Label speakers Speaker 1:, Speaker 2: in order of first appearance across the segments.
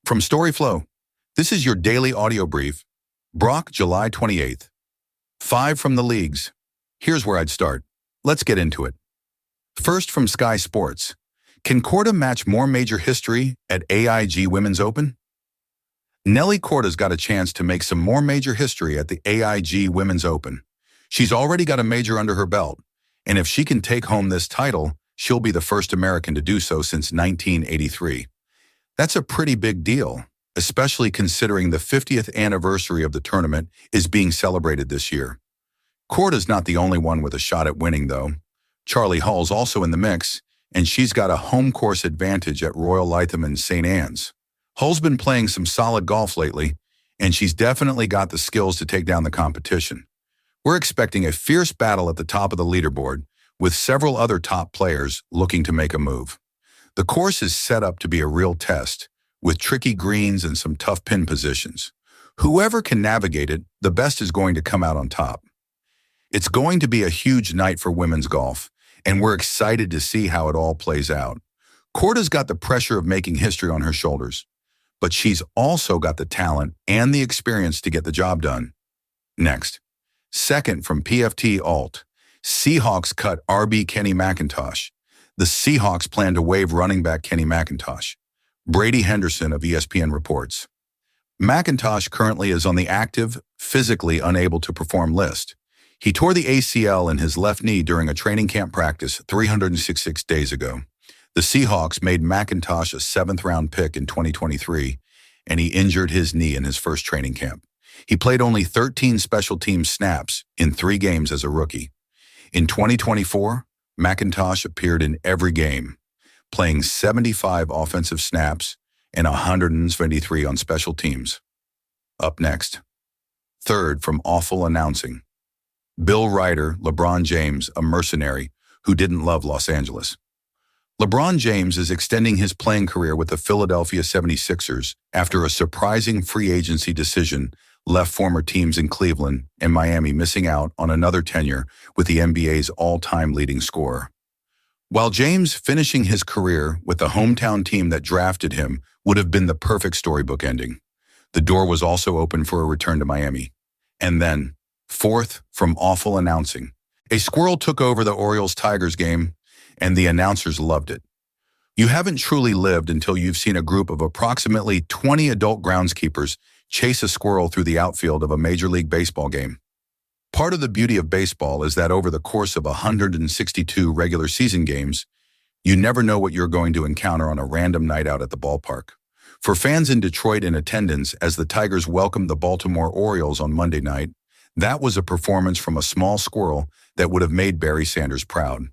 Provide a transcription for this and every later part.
Speaker 1: From storyflo, this is your daily audio brief. Brock, July 28th. 5 from the leagues. Here's where I'd start. Let's get into it. First from Sky Sports. Can Korda match more major history at AIG Women's Open? Nelly Korda's got a chance to make some more major history at the AIG Women's Open. She's already got a major under her belt, and if she can take home this title, she'll be the first American to do so since 1983. That's a pretty big deal, especially considering the 50th anniversary of the tournament is being celebrated this year. Korda's not the only one with a shot at winning, though. Charley Hull's also in the mix, and she's got a home course advantage at Royal Lytham St Annes. Hull's been playing some solid golf lately, and she's definitely got the skills to take down the competition. We're expecting a fierce battle at the top of the leaderboard, with several other top players looking to make a move. The course is set up to be a real test, with tricky greens and some tough pin positions. Whoever can navigate it, the best is going to come out on top. It's going to be a huge night for women's golf, and we're excited to see how it all plays out. Korda's got the pressure of making history on her shoulders, but she's also got the talent and the experience to get the job done. Next, second from PFT Alt, Seahawks cut RB Kenny McIntosh. The Seahawks plan to waive running back Kenny McIntosh. Brady Henderson of ESPN reports. McIntosh currently is on the active, physically unable to perform list. He tore the ACL in his left knee during a training camp practice 366 days ago. The Seahawks made McIntosh a 7th-round pick in 2023, and he injured his knee in his first training camp. He played only 13 special teams snaps in 3 games as a rookie. In 2024, McIntosh appeared in every game, playing 75 offensive snaps and 173 on special teams. Up next, third from Awful Announcing. Bill Ryder, LeBron James, a mercenary who didn't love Los Angeles. LeBron James is extending his playing career with the Philadelphia 76ers after a surprising free agency decision left former teams in Cleveland and Miami missing out on another tenure with the NBA's all-time leading scorer. While James finishing his career with the hometown team that drafted him would have been the perfect storybook ending, the door was also open for a return to Miami. And then, fourth from Awful Announcing. A squirrel took over the Orioles-Tigers game, and the announcers loved it. You haven't truly lived until you've seen a group of approximately 20 adult groundskeepers chase a squirrel through the outfield of a Major League Baseball game. Part of the beauty of baseball is that over the course of 162 regular season games, you never know what you're going to encounter on a random night out at the ballpark. For fans in Detroit in attendance as the Tigers welcomed the Baltimore Orioles on Monday night, that was a performance from a small squirrel that would have made Barry Sanders proud.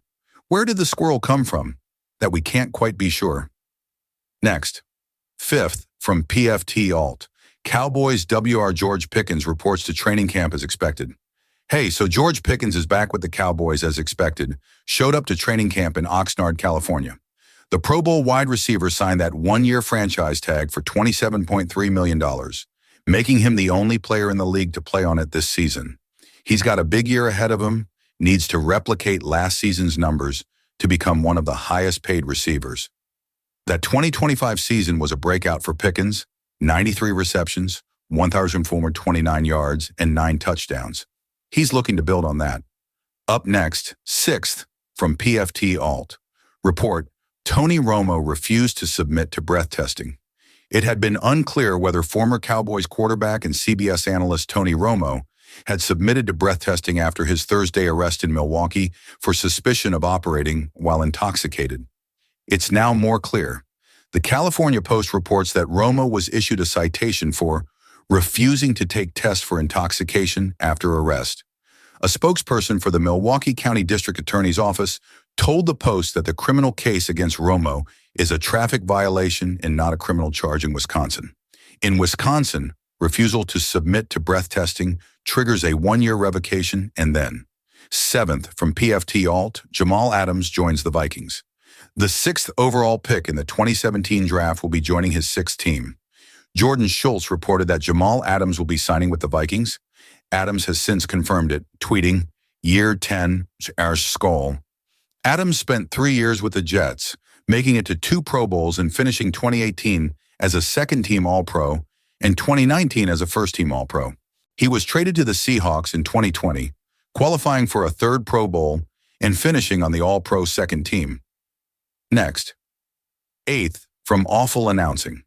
Speaker 1: Where did the squirrel come from? That we can't quite be sure. Next, fifth from PFT Alt. Cowboys WR George Pickens reports to training camp as expected. Hey, so George Pickens is back with the Cowboys as expected, showed up to training camp in Oxnard, California. The Pro Bowl wide receiver signed that 1-year franchise tag for $27.3 million, making him the only player in the league to play on it this season. He's got a big year ahead of him, needs to replicate last season's numbers to become one of the highest paid receivers. That 2025 season was a breakout for Pickens, 93 receptions, 1,429 yards, and 9 touchdowns. He's looking to build on that. Up next, sixth from PFT Alt. Report, Tony Romo refused to submit to breath testing. It had been unclear whether former Cowboys quarterback and CBS analyst Tony Romo had submitted to breath testing after his Thursday arrest in Milwaukee for suspicion of operating while intoxicated. It's now more clear. The California Post reports that Romo was issued a citation for refusing to take tests for intoxication after arrest. A spokesperson for the Milwaukee County District Attorney's Office told the Post that the criminal case against Romo is a traffic violation and not a criminal charge in Wisconsin. In Wisconsin, refusal to submit to breath testing triggers a 1-year revocation, and then, seventh from PFT Alt, Jamal Adams joins the Vikings. The 6th overall pick in the 2017 draft will be joining his 6th team. Jordan Schultz reported that Jamal Adams will be signing with the Vikings. Adams has since confirmed it, tweeting, "Year 10, our skull." Adams spent 3 years with the Jets, making it to 2 Pro Bowls and finishing 2018 as a second-team All-Pro and 2019 as a first-team All-Pro. He was traded to the Seahawks in 2020, qualifying for a third Pro Bowl and finishing on the All-Pro second team. Next, 8th from awful announcing.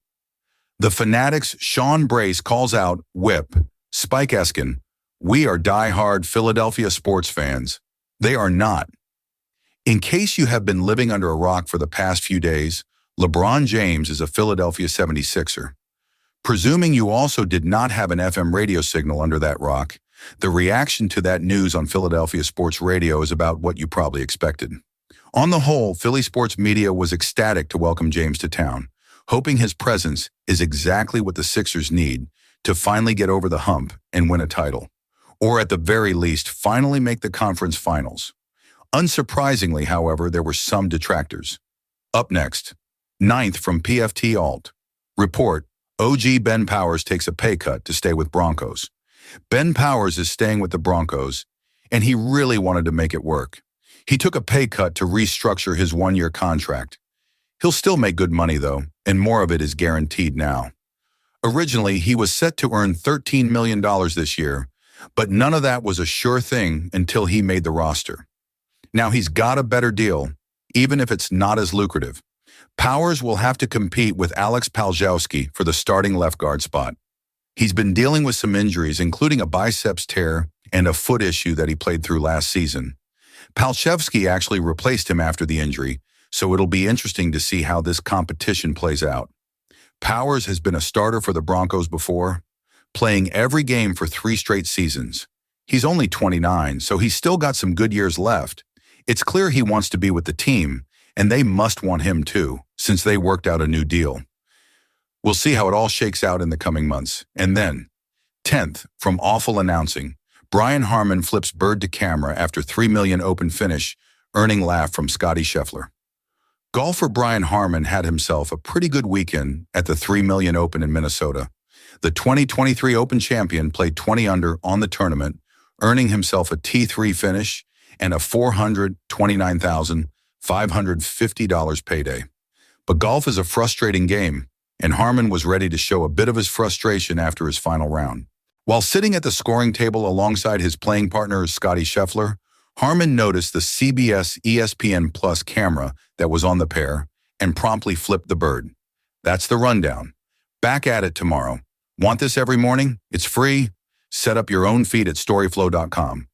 Speaker 1: The Fanatics' Sean Brace calls out Whip, Spike Eskin, "We are die-hard Philadelphia sports fans." They are not. In case you have been living under a rock for the past few days, LeBron James is a Philadelphia 76er. Presuming you also did not have an FM radio signal under that rock, the reaction to that news on Philadelphia sports radio is about what you probably expected. On the whole, Philly sports media was ecstatic to welcome James to town, hoping his presence is exactly what the Sixers need to finally get over the hump and win a title, or at the very least, finally make the conference finals. Unsurprisingly, however, there were some detractors. Up next, 9th from PFT Alt. Report, OG Ben Powers takes a pay cut to stay with Broncos. Ben Powers is staying with the Broncos, and he really wanted to make it work. He took a pay cut to restructure his one-year contract. He'll still make good money, though, and more of it is guaranteed now. Originally, he was set to earn $13 million this year, but none of that was a sure thing until he made the roster. Now he's got a better deal, even if it's not as lucrative. Powers will have to compete with Alex Paljowski for the starting left guard spot. He's been dealing with some injuries, including a biceps tear and a foot issue that he played through last season. Paljowski actually replaced him after the injury, so it'll be interesting to see how this competition plays out. Powers has been a starter for the Broncos before, playing every game for 3 straight seasons. He's only 29, so he's still got some good years left. It's clear he wants to be with the team, and they must want him too, since they worked out a new deal. We'll see how it all shakes out in the coming months. And then, 10th from awful announcing, Brian Harmon flips bird to camera after $3 million open finish, earning laugh from Scotty Scheffler. Golfer Brian Harmon had himself a pretty good weekend at the $3 million Open in Minnesota. The 2023 Open champion played 20 under on the tournament, earning himself a T3 finish and a $429,550 payday. But golf is a frustrating game, and Harmon was ready to show a bit of his frustration after his final round. While sitting at the scoring table alongside his playing partner Scotty Scheffler, Harmon noticed the CBS ESPN Plus camera that was on the pair and promptly flipped the bird. That's the rundown. Back at it tomorrow. Want this every morning? It's free. Set up your own feed at storyflo.com.